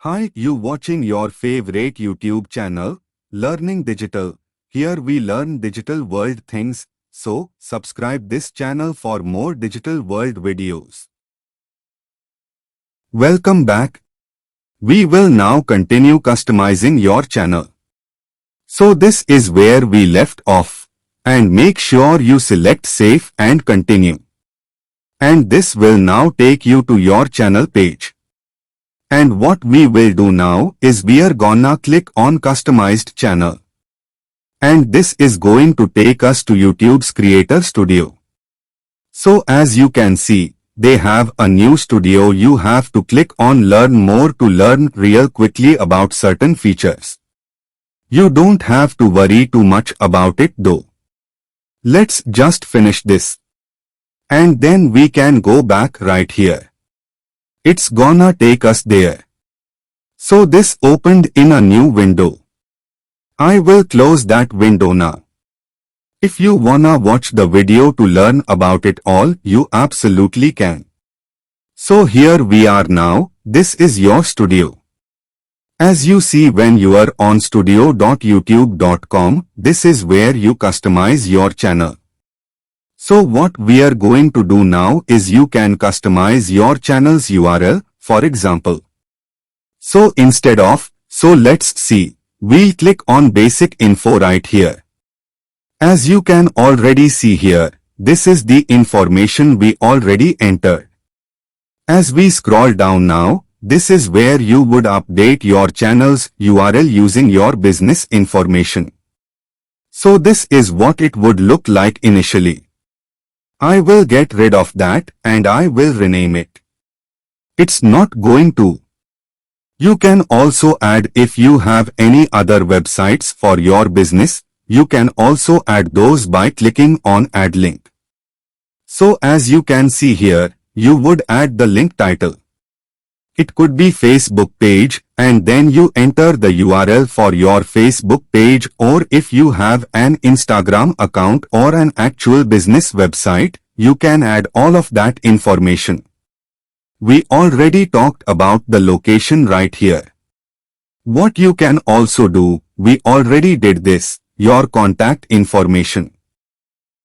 Hi, you watching your favorite YouTube channel, Learning Digital. Here we learn digital world things, so subscribe this channel for more digital world videos. Welcome back. We will now continue customizing your channel. So this is where we left off. And make sure you select Save and Continue. And this will now take you to your channel page. And what we will do now is we are gonna click on Customized Channel. And this is going to take us to YouTube's Creator Studio. So as you can see, they have a new studio. You have to click on Learn More to learn real quickly about certain features. You don't have to worry too much about it though. Let's just finish this. And then we can go back right here. It's gonna take us there. So this opened in a new window. I will close that window now. If you wanna watch the video to learn about it all, you absolutely can. So here we are now. This is your studio. As you see when you are on studio.youtube.com, this is where you customize your channel. So what we are going to do now is you can customize your channel's URL, for example. So let's see. We'll click on basic info right here. As you can already see here, this is the information we already entered. As we scroll down now, this is where you would update your channel's URL using your business information. So this is what it would look like initially. I will get rid of that and I will rename it. It's not going to. You can also add if you have any other websites for your business, you can also add those by clicking on Add Link. So as you can see here, you would add the link title. It could be Facebook page and then you enter the URL for your Facebook page, or if you have an Instagram account or an actual business website, you can add all of that information. We already talked about the location right here. What you can also do, we already did this, your contact information.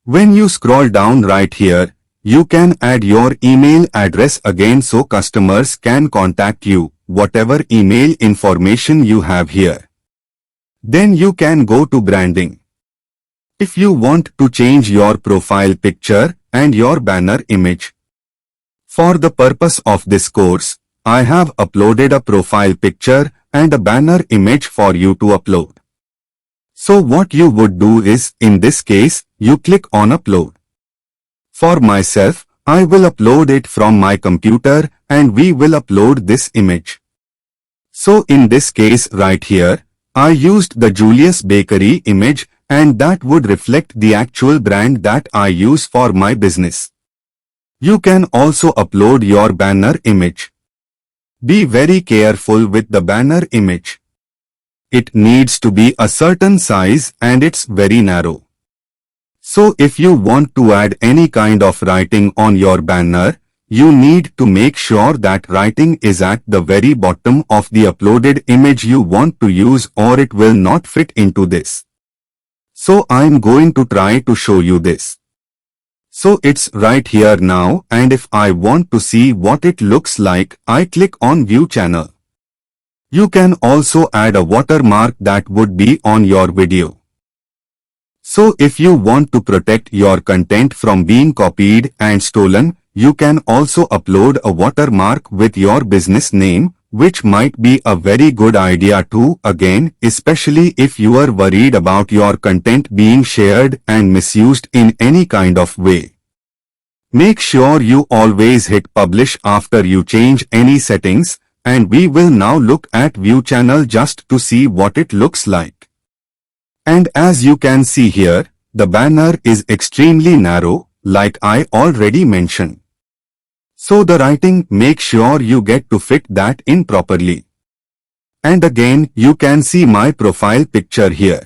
When you scroll down right here, you can add your email address again so customers can contact you, whatever email information you have here. Then you can go to branding. If you want to change your profile picture and your banner image. For the purpose of this course, I have uploaded a profile picture and a banner image for you to upload. So what you would do is, in this case, you click on upload. For myself, I will upload it from my computer and we will upload this image. So in this case right here, I used the Julius Bakery image and that would reflect the actual brand that I use for my business. You can also upload your banner image. Be very careful with the banner image. It needs to be a certain size and it's very narrow. So if you want to add any kind of writing on your banner, you need to make sure that writing is at the very bottom of the uploaded image you want to use, or it will not fit into this. So I'm going to try to show you this. So it's right here now, and if I want to see what it looks like, I click on View Channel. You can also add a watermark that would be on your video. So if you want to protect your content from being copied and stolen, you can also upload a watermark with your business name, which might be a very good idea too, again, especially if you are worried about your content being shared and misused in any kind of way. Make sure you always hit publish after you change any settings, and we will now look at View Channel just to see what it looks like. And as you can see here, the banner is extremely narrow, like I already mentioned. So the writing, make sure you get to fit that in properly. And again, you can see my profile picture here.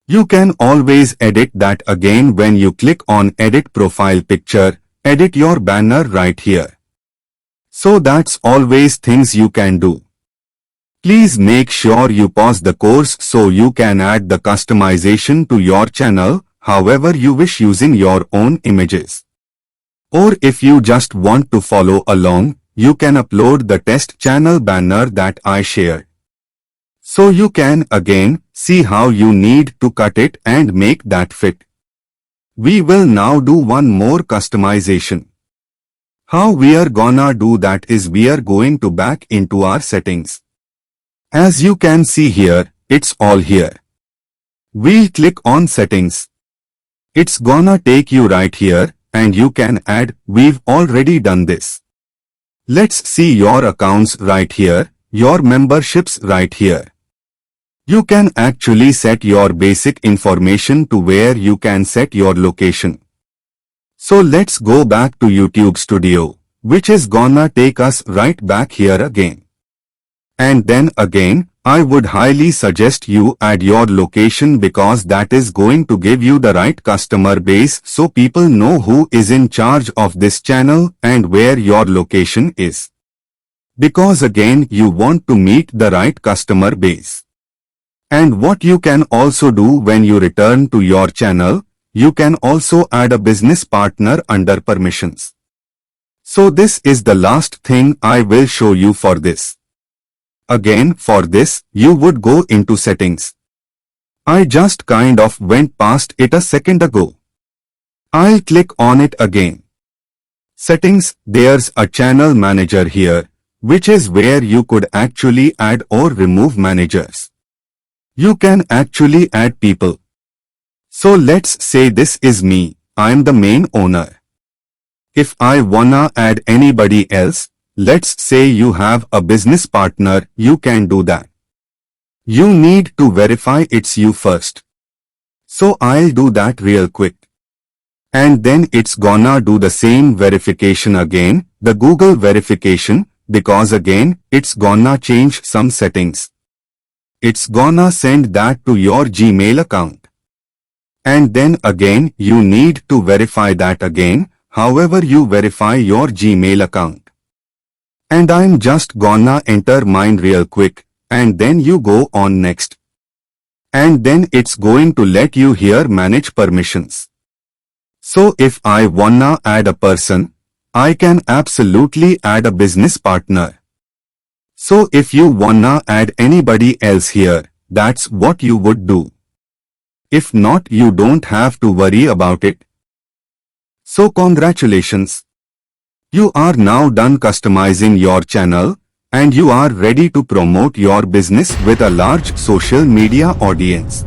You can always edit that again when you click on Edit Profile Picture, edit your banner right here. So that's always things you can do. Please make sure you pause the course so you can add the customization to your channel however you wish using your own images. Or if you just want to follow along, you can upload the test channel banner that I shared. So you can again see how you need to cut it and make that fit. We will now do one more customization. How we are gonna do that is we are going to back into our settings. As you can see here, it's all here. We'll click on settings. It's gonna take you right here and you can add. We've already done this. Let's see your accounts right here, your memberships right here. You can actually set your basic information to where you can set your location. So let's go back to YouTube Studio, which is gonna take us right back here again. And then again, I would highly suggest you add your location because that is going to give you the right customer base so people know who is in charge of this channel and where your location is. Because again, you want to meet the right customer base. And what you can also do when you return to your channel, you can also add a business partner under permissions. So this is the last thing I will show you for this. Again, for this, you would go into settings. I just kind of went past it a second ago. I'll click on it again. Settings, there's a channel manager here, which is where you could actually add or remove managers. You can actually add people. So let's say this is me, I'm the main owner. If I wanna add anybody else, let's say you have a business partner, you can do that. You need to verify it's you first. So I'll do that real quick. And then it's gonna do the same verification again, the Google verification, because again, it's gonna change some settings. It's gonna send that to your Gmail account. And then again, you need to verify that again, however you verify your Gmail account. And I'm just gonna enter mine real quick, and then you go on next. And then it's going to let you here manage permissions. So if I wanna add a person, I can absolutely add a business partner. So if you wanna add anybody else here, that's what you would do. If not, you don't have to worry about it. So congratulations. You are now done customizing your channel and you are ready to promote your business with a large social media audience.